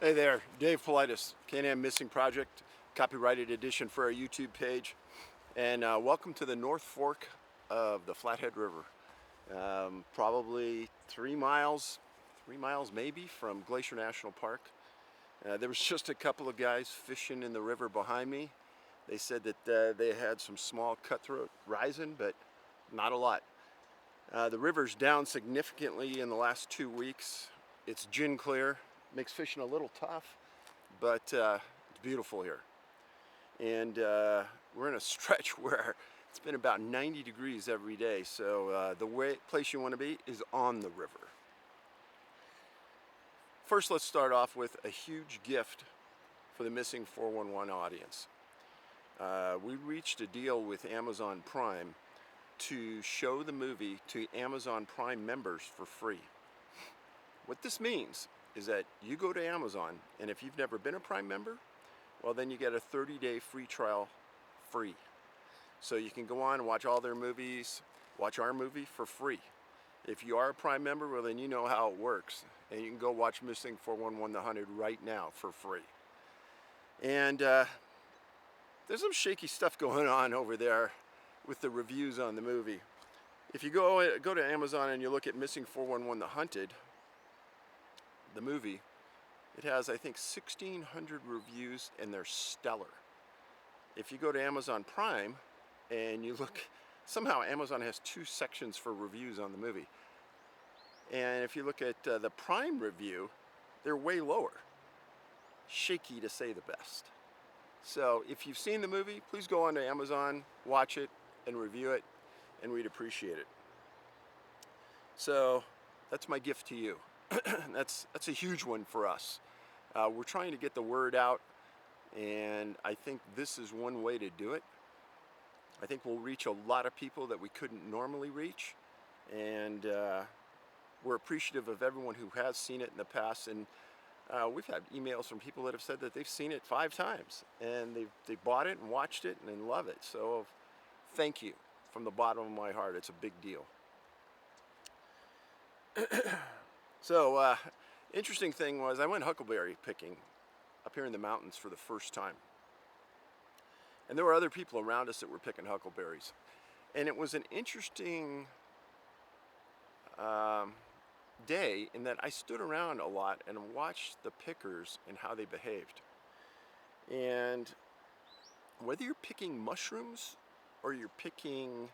Hey there, Dave Politis, Can-Am Missing Project, copyrighted edition for our YouTube page, and welcome to the North Fork of the Flathead River. Probably 3 miles maybe from Glacier National Park. There was just a couple of guys fishing in the river behind me. They said that they had some small cutthroat rising, but not a lot. The river's down significantly in the last 2 weeks. It's gin clear. Makes fishing a little tough, but it's beautiful here. And we're in a stretch where it's been about 90 degrees every day, so the place you want to be is on the river. First, let's start off with a huge gift for the Missing 411 audience. We reached a deal with Amazon Prime to show the movie to Amazon Prime members for free. What this means is that you go to Amazon, and if you've never been a Prime member, well, then you get a 30-day free trial free. So you can go on and watch all their movies, watch our movie for free. If you are a Prime member, well, then you know how it works, and you can go watch Missing 411 The Hunted right now for free. And there's some shaky stuff going on over there with the reviews on the movie. If you go to Amazon and you look at Missing 411 The Hunted, the movie, it has, I think, 1,600 reviews, and they're stellar. If you go to Amazon Prime and you look, somehow Amazon has 2 sections for reviews on the movie. And if you look at the Prime review, they're way lower. Shaky to say the best. So if you've seen the movie, please go on to Amazon, watch it, and review it, and we'd appreciate it. So that's my gift to you. That's a huge one for us. We're trying to get the word out, and I think this is one way to do it. I think we'll reach a lot of people that we couldn't normally reach, and we're appreciative of everyone who has seen it in the past. And we've had emails from people that have said that they've seen it 5 times, and they bought it and watched it and love it. So thank you from the bottom of my heart. It's a big deal. So, interesting thing was I went huckleberry picking up here in the mountains for the first time. And there were other people around us that were picking huckleberries. And it was an interesting day in that I stood around a lot and watched the pickers and how they behaved. And whether you're picking mushrooms or you're picking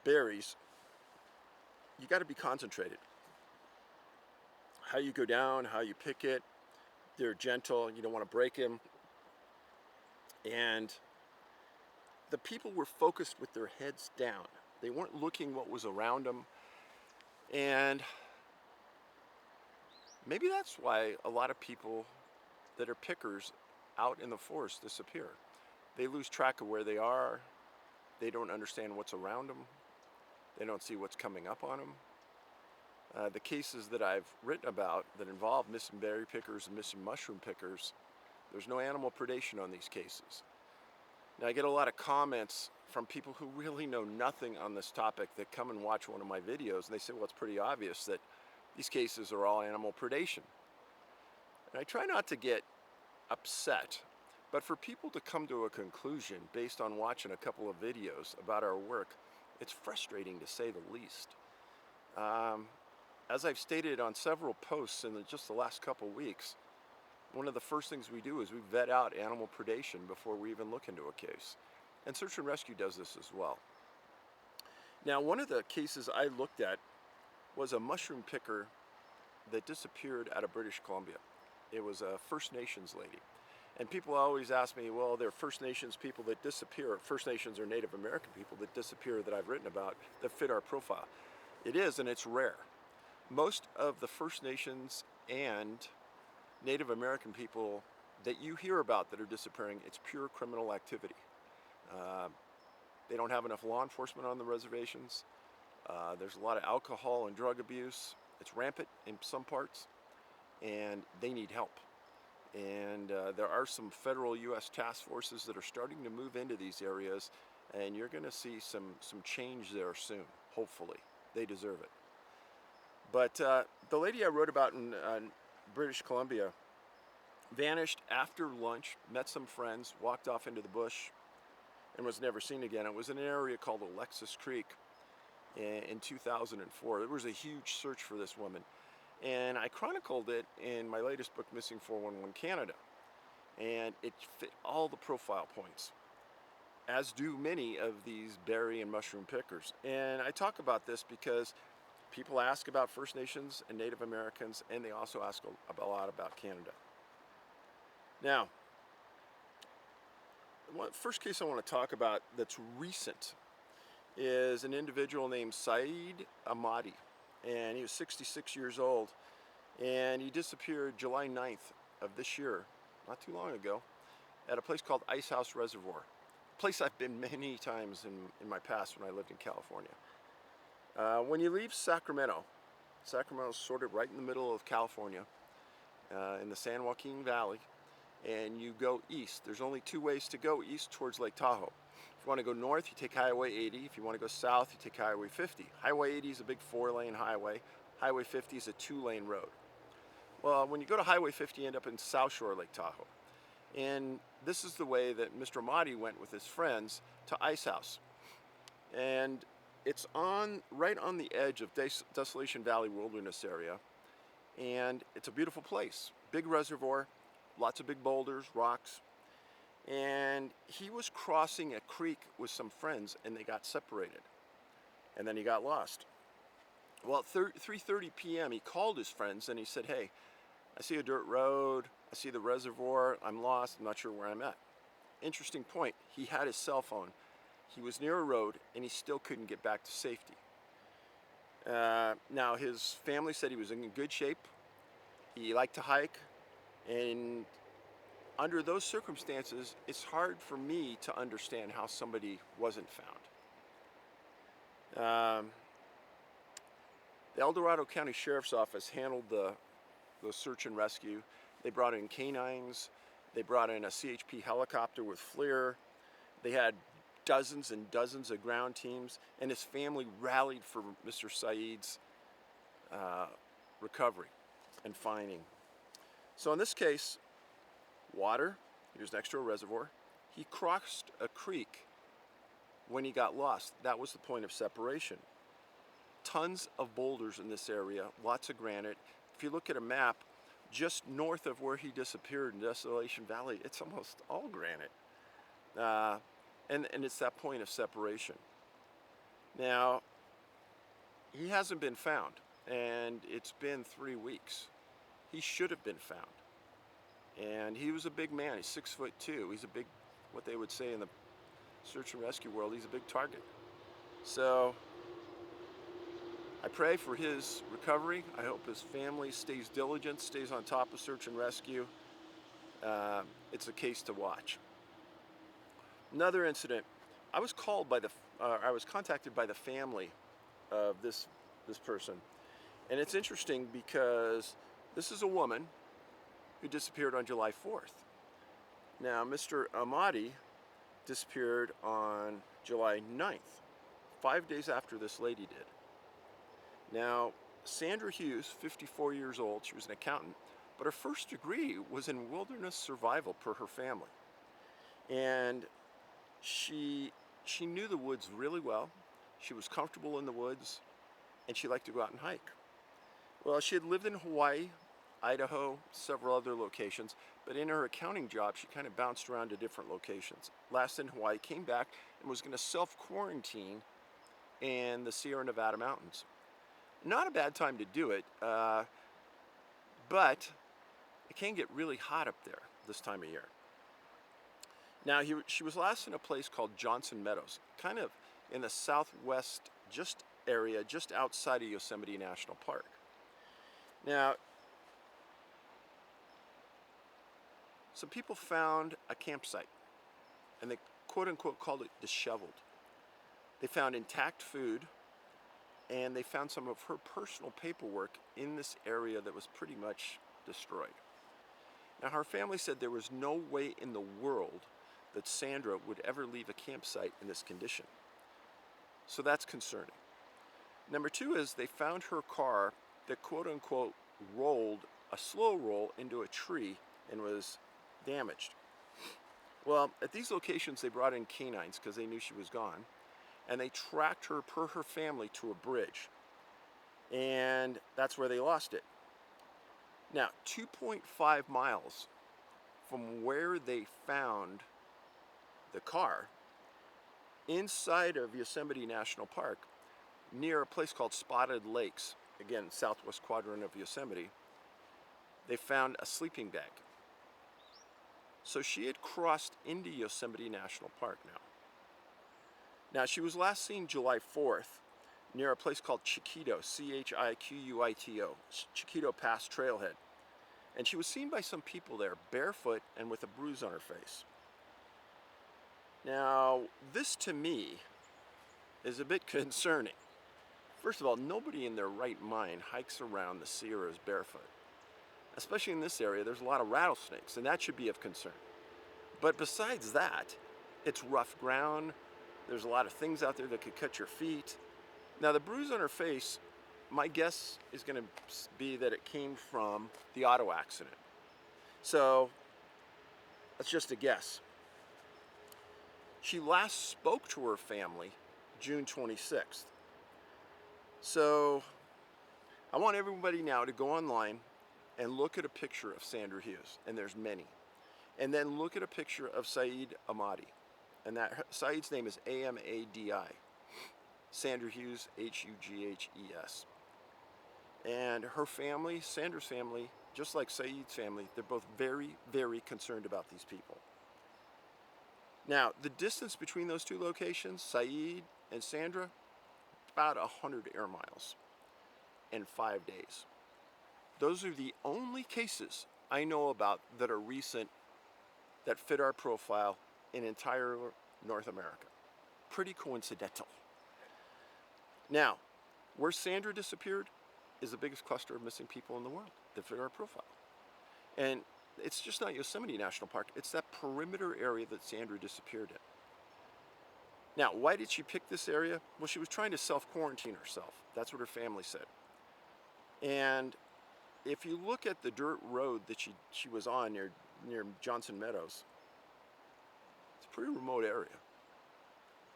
berries, you got to be concentrated. How you go down, how you pick it, they're gentle, you don't want to break them. And the people were focused with their heads down. They weren't looking what was around them. And maybe that's why a lot of people that are pickers out in the forest disappear. They lose track of where they are. They don't understand what's around them. They don't see what's coming up on them. The cases that I've written about that involve missing berry pickers and missing mushroom pickers, there's no animal predation on these cases. Now, I get a lot of comments from people who really know nothing on this topic that come and watch one of my videos, and they say, well, it's pretty obvious that these cases are all animal predation. And I try not to get upset, but for people to come to a conclusion based on watching a couple of videos about our work, it's frustrating to say the least. As I've stated on several posts in just the last couple weeks, one of the first things we do is we vet out animal predation before we even look into a case. And search and rescue does this as well. Now, one of the cases I looked at was a mushroom picker that disappeared out of British Columbia. It was a First Nations lady. And people always ask me, well, there are First Nations people that disappear, First Nations or Native American people that disappear that I've written about that fit our profile. It is, and it's rare. Most of the First Nations and Native American people that you hear about that are disappearing, it's pure criminal activity. They don't have enough law enforcement on the reservations. There's a lot of alcohol and drug abuse. It's rampant in some parts, and they need help. And there are some federal U.S. task forces that are starting to move into these areas, and you're going to see some change there soon, hopefully. They deserve it. But the lady I wrote about in British Columbia, Vanished after lunch, met some friends, walked off into the bush, and was never seen again. It was in an area called Alexis Creek in 2004. There was a huge search for this woman, and I chronicled it in my latest book, Missing 411 Canada, and it fit all the profile points, as do many of these berry and mushroom pickers. And I talk about this because people ask about First Nations and Native Americans, and they also ask a lot about Canada. Now, the first case I want to talk about that's recent is an individual named Syed Ahmadi, and he was 66 years old, and he disappeared July 9th of this year, not too long ago, at a place called Ice House Reservoir, a place I've been many times in my past when I lived in California. When you leave Sacramento, Sacramento's sort of right in the middle of California, in the San Joaquin Valley, and you go east. There's only two ways to go east towards Lake Tahoe. If you want to go north, you take Highway 80. If you want to go south, you take Highway 50. Highway 80 is a big 4-lane highway. Highway 50 is a 2-lane road. Well, when you go to Highway 50, you end up in South Shore Lake Tahoe. And this is the way that Mr. Ahmadi went with his friends to Ice House. And it's right on the edge of Desolation Valley Wilderness area. And it's a beautiful place. Big reservoir, lots of big boulders, rocks. And he was crossing a creek with some friends, and they got separated. And then he got lost. Well, at 3:30 p.m., he called his friends, and he said, "Hey, I see a dirt road. I see the reservoir. I'm lost. I'm not sure where I'm at." Interesting point. He had his cell phone. He was near a road, and he still couldn't get back to safety. Now, his family said he was in good shape. He liked to hike, and under those circumstances, it's hard for me to understand how somebody wasn't found. The El Dorado County Sheriff's Office handled the search and rescue. They brought in canines. They brought in a CHP helicopter with FLIR. They had dozens and dozens of ground teams, and his family rallied for Mr. Syed's recovery and finding. So in this case, water, he was next to a reservoir. He crossed a creek when he got lost. That was the point of separation. Tons of boulders in this area, lots of granite. If you look at a map, just north of where he disappeared in Desolation Valley, it's almost all granite. And it's that point of separation. Now, he hasn't been found, and it's been 3 weeks. He should have been found. And he was a big man. He's 6'2". He's a big, what they would say in the search and rescue world, he's a big target. So I pray for his recovery. I hope his family stays diligent, stays on top of search and rescue. It's a case to watch. Another incident. I was contacted by the family of this person, and it's interesting because this is a woman who disappeared on July 4th. Now, Mr. Ahmadi disappeared on July 9th, 5 days after this lady did. Now, Sandra Hughes, 54 years old, she was an accountant, but her first degree was in wilderness survival per her family. And she knew the woods really well. She was comfortable in the woods, and she liked to go out and hike. Well, she had lived in Hawaii, Idaho, several other locations, but in her accounting job, she kind of bounced around to different locations. Last in Hawaii, came back and was going to self-quarantine in the Sierra Nevada mountains. Not a bad time to do it, but it can get really hot up there this time of year. Now, she was last in a place called Johnson Meadows, kind of in the southwest area, just outside of Yosemite National Park. Now, some people found a campsite, and they quote-unquote called it disheveled. They found intact food, and they found some of her personal paperwork in this area that was pretty much destroyed. Now, her family said there was no way in the world that Sandra would ever leave a campsite in this condition. So that's concerning. Number two is they found her car that quote-unquote rolled a slow roll into a tree and was damaged. Well, at these locations, they brought in canines because they knew she was gone, and they tracked her per her family to a bridge, and that's where they lost it. Now, 2.5 miles from where they found the car, inside of Yosemite National Park, near a place called Spotted Lakes, again, southwest quadrant of Yosemite, they found a sleeping bag. So she had crossed into Yosemite National Park now. Now, she was last seen July 4th near a place called Chiquito, Chiquito, Chiquito Pass Trailhead. And she was seen by some people there, barefoot and with a bruise on her face. Now, this to me is a bit concerning. First of all, nobody in their right mind hikes around the Sierras barefoot. Especially in this area, there's a lot of rattlesnakes, and that should be of concern. But besides that, it's rough ground. There's a lot of things out there that could cut your feet. Now, the bruise on her face, my guess is going to be that it came from the auto accident. So, that's just a guess. She last spoke to her family June 26th. So, I want everybody now to go online and look at a picture of Sandra Hughes, and there's many. And then look at a picture of Syed Ahmadi, and that Syed's name is A-M-A-D-I. Sandra Hughes, H-U-G-H-E-S. And her family, Sandra's family, just like Syed's family, they're both very, very concerned about these people. Now, the distance between those two locations, Syed and Sandra, about 100 air miles in 5 days. Those are the only cases I know about that are recent that fit our profile in entire North America. Pretty coincidental. Now, where Sandra disappeared is the biggest cluster of missing people in the world that fit our profile. And it's just not Yosemite National Park, it's that perimeter area that Sandra disappeared in. Now, why did she pick this area? Well, she was trying to self-quarantine herself. That's what her family said. And if you look at the dirt road that she was on near Johnson Meadows, it's a pretty remote area.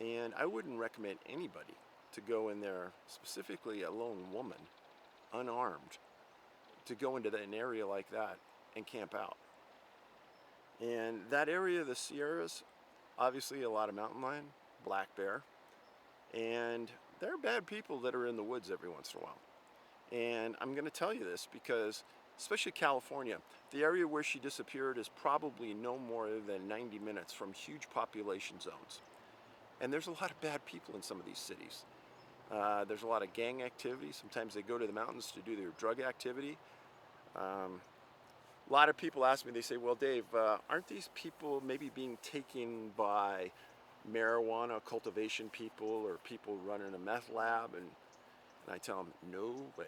And I wouldn't recommend anybody to go in there, specifically a lone woman, unarmed, to go into an area like that and camp out. And that area of the Sierras, obviously a lot of mountain lion, black bear, and there are bad people that are in the woods every once in a while. And I'm going to tell you this because, especially California, the area where she disappeared is probably no more than 90 minutes from huge population zones. And there's a lot of bad people in some of these cities. There's a lot of gang activity. Sometimes they go to the mountains to do their drug activity. A lot of people ask me, they say, well, Dave, aren't these people maybe being taken by marijuana cultivation people or people running a meth lab? And I tell them, no way.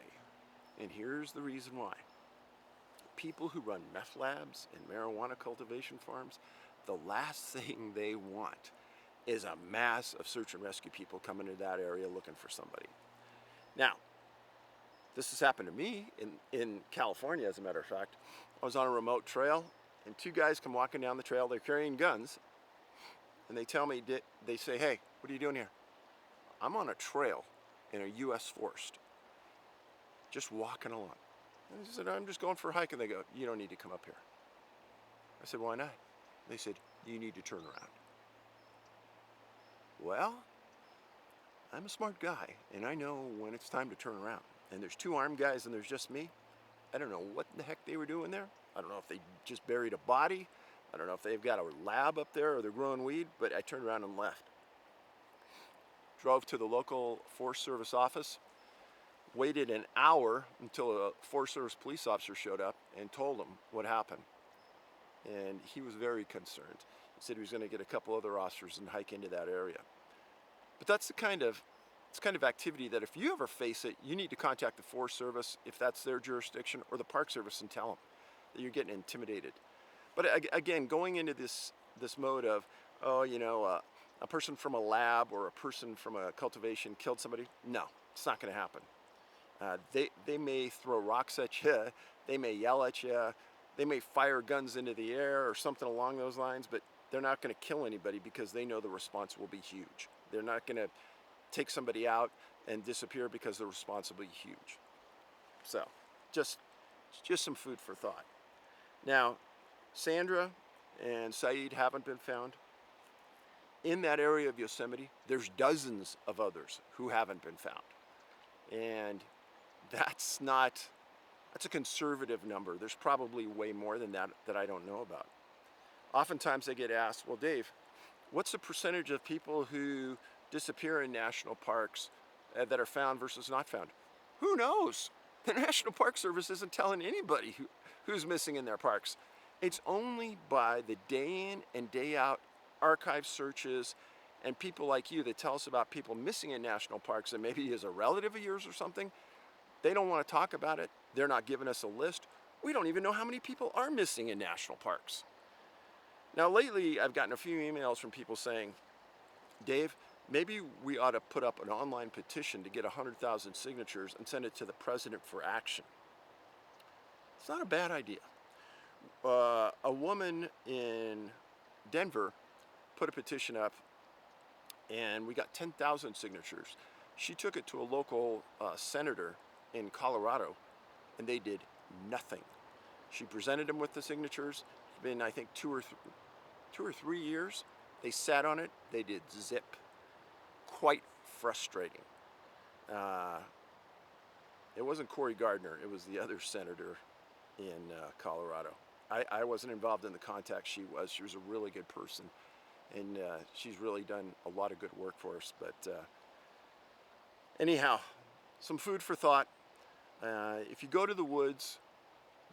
And here's the reason why. People who run meth labs and marijuana cultivation farms, the last thing they want is a mass of search and rescue people coming into that area looking for somebody. Now, this has happened to me in California, as a matter of fact. I was on a remote trail, and two guys come walking down the trail. They're carrying guns, and they tell me, they say, hey, what are you doing here? I'm on a trail in a U.S. forest, just walking along. And I said, I'm just going for a hike. And they go, you don't need to come up here. I said, why not? They said, you need to turn around. Well, I'm a smart guy, and I know when it's time to turn around. And there's two armed guys, and there's just me. I don't know what the heck they were doing there. I don't know if they just buried a body. I don't know if they've got a lab up there or they're growing weed, but I turned around and left. Drove to the local Forest Service office, waited an hour until a Forest Service police officer showed up and told him what happened. And he was very concerned. He said he was going to get a couple other officers and hike into that area. But that's the kind of activity that if you ever face it, you need to contact the Forest Service if that's their jurisdiction, or the Park Service, and tell them that you're getting intimidated. But again, going into this mode of, oh, you know, a person from a lab or a person from a cultivation killed somebody, no, it's not going to happen. They may throw rocks at you, they may yell at you, They may fire guns into the air or something along those lines, but they're not going to kill anybody because they know the response will be huge. They're not going to take somebody out and disappear because the response will be huge. So, just some food for thought. Now, Sandra and Syed haven't been found. In that area of Yosemite, there's dozens of others who haven't been found. And that's a conservative number. There's probably way more than that I don't know about. Oftentimes I get asked, well, Dave, what's the percentage of people who disappear in national parks that are found versus not found? Who knows? The National Park Service isn't telling anybody who's missing in their parks. It's only by the day in and day out archive searches and people like you that tell us about people missing in national parks and maybe is a relative of yours or something. They don't want to talk about it. They're not giving us a list. We don't even know how many people are missing in national parks. Now lately I've gotten a few emails from people saying, Dave, maybe we ought to put up an online petition to get 100,000 signatures and send it to the president for action. It's not a bad idea. A woman in Denver put a petition up and we got 10,000 signatures. She took it to a local senator in Colorado and they did nothing. She presented them with the signatures. It's been, I think, 2 or 3 years. They sat on it. They did zip. Quite frustrating. It wasn't Cory Gardner. It was the other senator in Colorado. I wasn't involved in the contact. She was. She was a really good person. And she's really done a lot of good work for us. But anyhow, some food for thought. If you go to the woods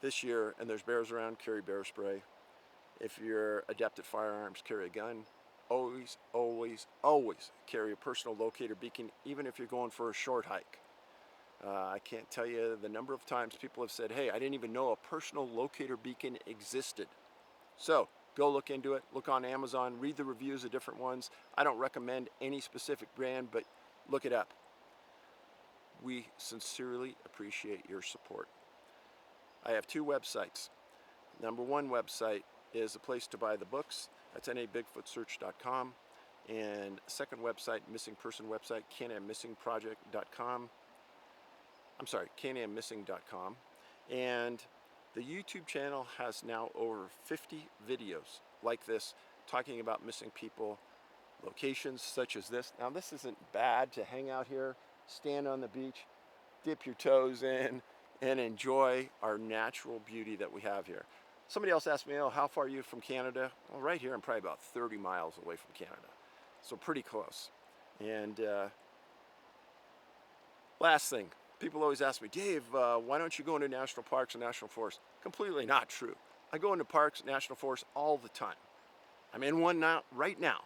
this year and there's bears around, carry bear spray. If you're adept at firearms, carry a gun. Always, always, always carry a personal locator beacon, even if you're going for a short hike. I can't tell you the number of times people have said, hey, I didn't even know a personal locator beacon existed. So go look into it, look on Amazon, read the reviews of different ones. I don't recommend any specific brand, but look it up. We sincerely appreciate your support. I have 2 websites. Number 1 website is a place to buy the books. That's nabigfootsearch.com. And second website, missing person website, canammissingproject.com. I'm sorry, canammissing.com. And the YouTube channel has now over 50 videos like this, talking about missing people, locations such as this. Now this isn't bad to hang out here, stand on the beach, dip your toes in, and enjoy our natural beauty that we have here. Somebody else asked me, oh, how far are you from Canada? Well, right here I'm probably about 30 miles away from Canada, so pretty close. And last thing, people always ask me, Dave, why don't you go into national parks and national forests? Completely not true. I go into parks, national forests all the time. I'm in one now, right now.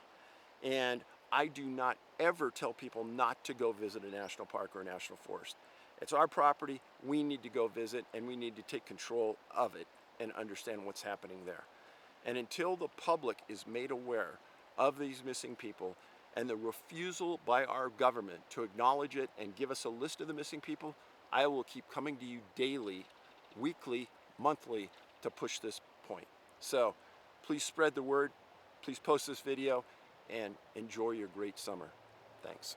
And I do not ever tell people not to go visit a national park or a national forest. It's our property. We need to go visit and we need to take control of it and understand what's happening there. And until the public is made aware of these missing people and the refusal by our government to acknowledge it and give us a list of the missing people, I will keep coming to you daily, weekly, monthly to push this point. So please spread the word, please post this video, and enjoy your great summer. Thanks.